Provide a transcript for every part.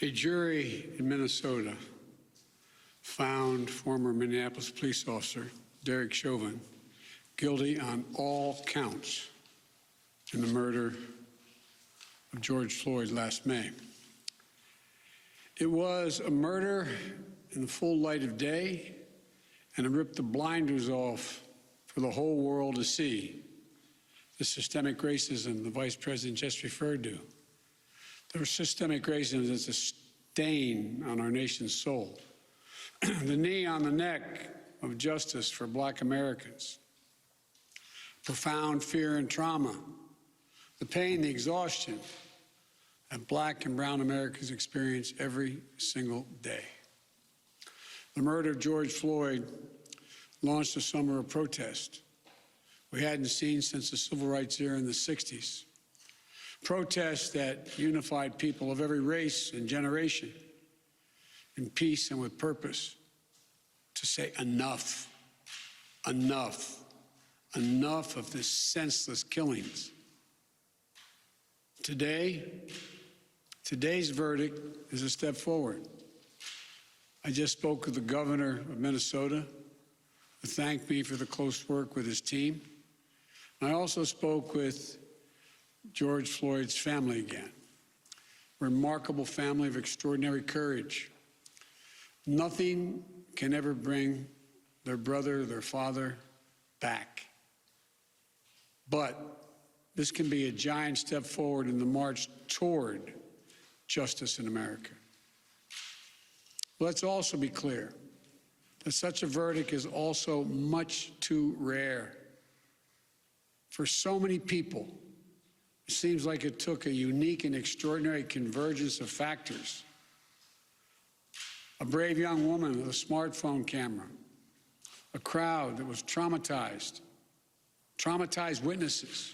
A jury in Minnesota found former Minneapolis police officer Derek Chauvin guilty on all counts in the murder of George Floyd last May. It was a murder in the full light of day, and it ripped the blinders off for the whole world to see the systemic racism the Vice President just referred to. The systemic racism is a stain on our nation's soul. The knee on the neck of justice for Black Americans. Profound fear and trauma. The pain, the exhaustion that Black and brown Americans experience every single day. The murder of George Floyd launched a summer of protest we hadn't seen since the civil rights era in the 60s. Protests that unified people of every race and generation in peace and with purpose to say enough, enough, enough of this senseless killings. Today's verdict is a step forward. I just spoke with the governor of Minnesota, who thanked me for the close work with his team. I also spoke with George Floyd's family again. A remarkable family of extraordinary courage. Nothing can ever bring their brother, their father back. But this can be a giant step forward in the march toward justice in America. Let's also be clear that such a verdict is also much too rare. For so many people, it seems like it took a unique and extraordinary convergence of factors. A brave young woman with a smartphone camera, a crowd that was traumatized witnesses,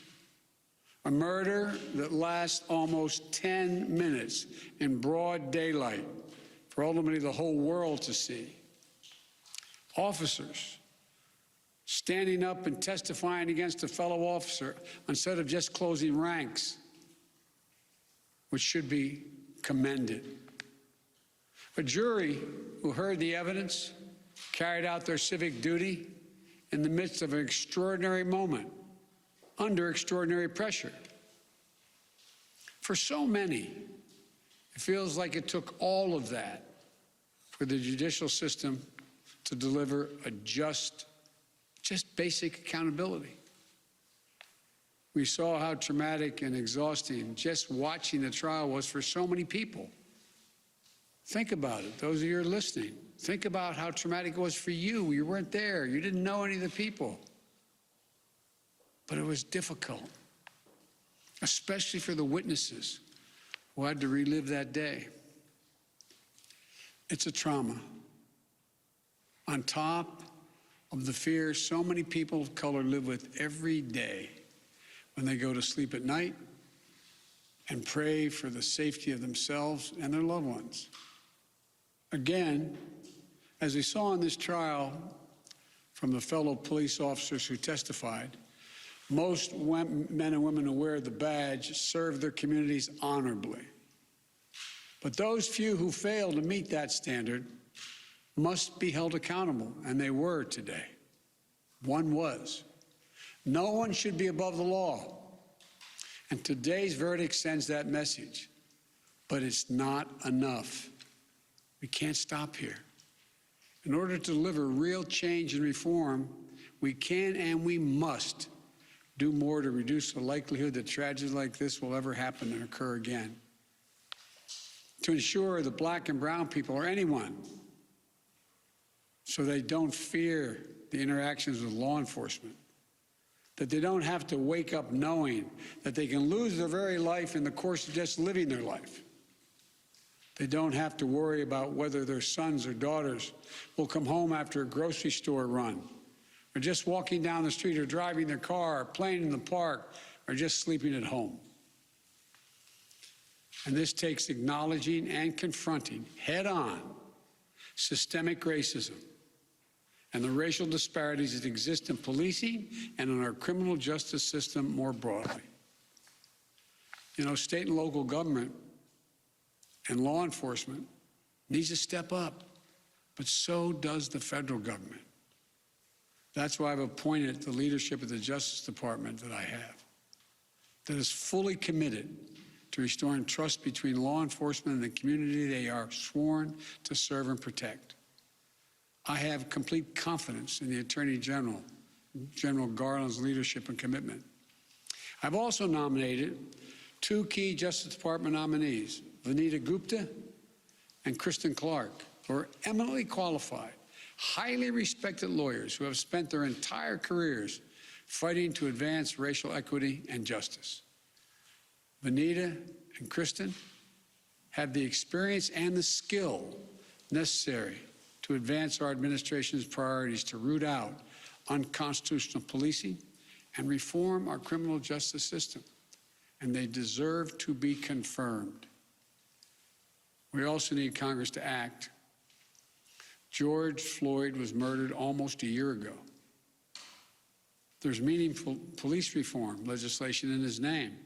a murder that lasts almost 10 minutes in broad daylight for ultimately the whole world to see. Officers standing up and testifying against a fellow officer instead of just closing ranks, which should be commended. A jury who heard the evidence, carried out their civic duty in the midst of an extraordinary moment, under extraordinary pressure. For so many, it feels like it took all of that for the judicial system to deliver a just basic accountability. We saw how traumatic and exhausting just watching the trial was for so many people. Think about it, those of you who are listening. Think about how traumatic it was for you. You weren't there. You didn't know any of the people. But it was difficult, especially for the witnesses who had to relive that day. It's a trauma. On top of the fear so many people of color live with every day when they go to sleep at night and pray for the safety of themselves and their loved ones. Again, as we saw in this trial from the fellow police officers who testified, most men and women who wear the badge serve their communities honorably. But those few who fail to meet that standard must be held accountable, and they were today. One was. No one should be above the law. And today's verdict sends that message. But it's not enough. We can't stop here. In order to deliver real change and reform, we can and we must do more to reduce the likelihood that tragedies like this will ever happen and occur again. To ensure that Black and brown people, or anyone, so they don't fear the interactions with law enforcement, that they don't have to wake up knowing that they can lose their very life in the course of just living their life. They don't have to worry about whether their sons or daughters will come home after a grocery store run, or just walking down the street, or driving their car, or playing in the park, or just sleeping at home. And this takes acknowledging and confronting head-on systemic racism and the racial disparities that exist in policing and in our criminal justice system more broadly. You know, state and local government and law enforcement needs to step up, but so does the federal government. That's why I've appointed the leadership of the Justice Department that I have, that is fully committed to restoring trust between law enforcement and the community they are sworn to serve and protect. I have complete confidence in the Attorney General, General Garland's leadership and commitment. I've also nominated two key Justice Department nominees, Vanita Gupta and Kristen Clark, who are eminently qualified, highly respected lawyers who have spent their entire careers fighting to advance racial equity and justice. Vanita and Kristen have the experience and the skill necessary to advance our administration's priorities to root out unconstitutional policing and reform our criminal justice system, and they deserve to be confirmed. We also need Congress to act. George Floyd was murdered almost a year ago. There's meaningful police reform legislation in his name.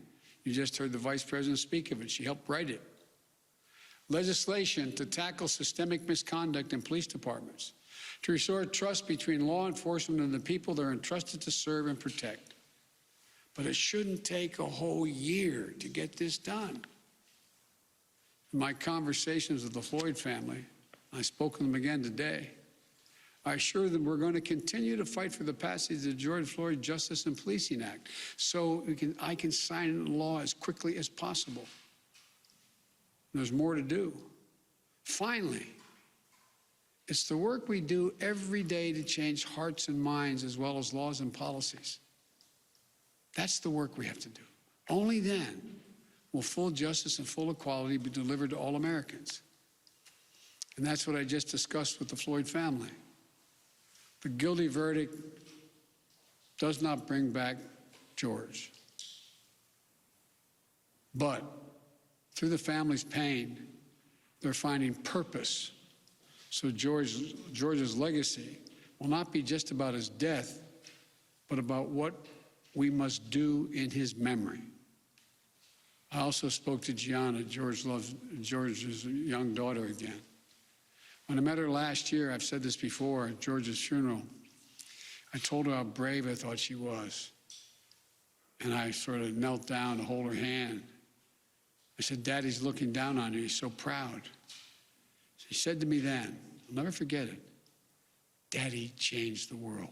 You just heard the Vice President speak of it. She helped write it. Legislation to tackle systemic misconduct in police departments, to restore trust between law enforcement and the people they're entrusted to serve and protect. But it shouldn't take a whole year to get this done. In my conversations with the Floyd family, I spoke with them again today, I assure them we're going to continue to fight for the passage of the George Floyd Justice and Policing Act so I can sign it into law as quickly as possible. There's more to do. Finally, it's the work we do every day to change hearts and minds as well as laws and policies. That's the work we have to do. Only then will full justice and full equality be delivered to all Americans. And that's what I just discussed with the Floyd family. The guilty verdict does not bring back George. But through the family's pain, they're finding purpose. So George's legacy will not be just about his death, but about what we must do in his memory. I also spoke to Gianna, George's young daughter again. When I met her last year, I've said this before, at George's funeral, I told her how brave I thought she was. And I sort of knelt down to hold her hand. I said, Daddy's looking down on you. He's so proud. She said to me then, I'll never forget it, Daddy changed the world.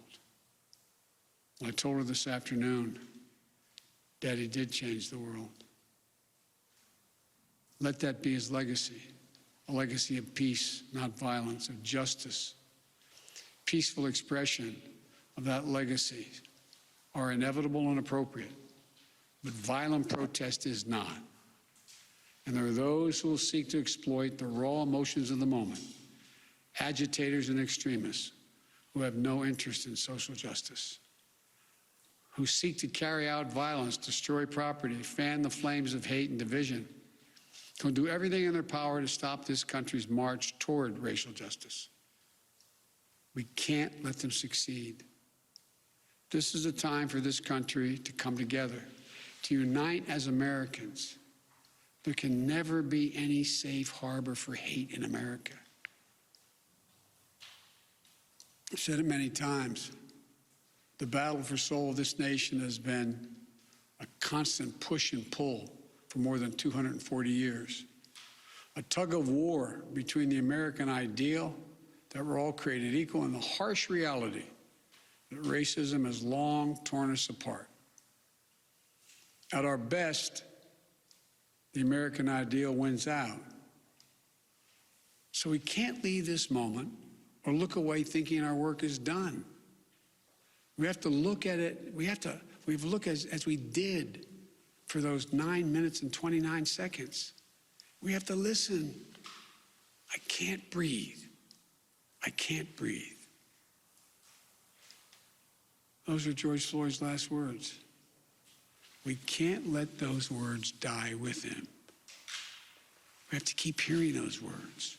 I told her this afternoon, Daddy did change the world. Let that be his legacy, a legacy of peace, not violence, of justice. Peaceful expression of that legacy are inevitable and appropriate, but violent protest is not. And there are those who will seek to exploit the raw emotions of the moment, agitators and extremists who have no interest in social justice, who seek to carry out violence, destroy property, fan the flames of hate and division, who do everything in their power to stop this country's march toward racial justice. We can't let them succeed. This is a time for this country to come together, to unite as Americans. There can never be any safe harbor for hate in America. I've said it many times. The battle for soul of this nation has been a constant push and pull for more than 240 years. A tug of war between the American ideal that we're all created equal and the harsh reality that racism has long torn us apart. At our best, the American ideal wins out. So we can't leave this moment or look away thinking our work is done. We have to look at it, we have to look as we did for those 9 minutes and 29 seconds. We have to listen. I can't breathe. I can't breathe. Those are George Floyd's last words. We can't let those words die with him. We have to keep hearing those words.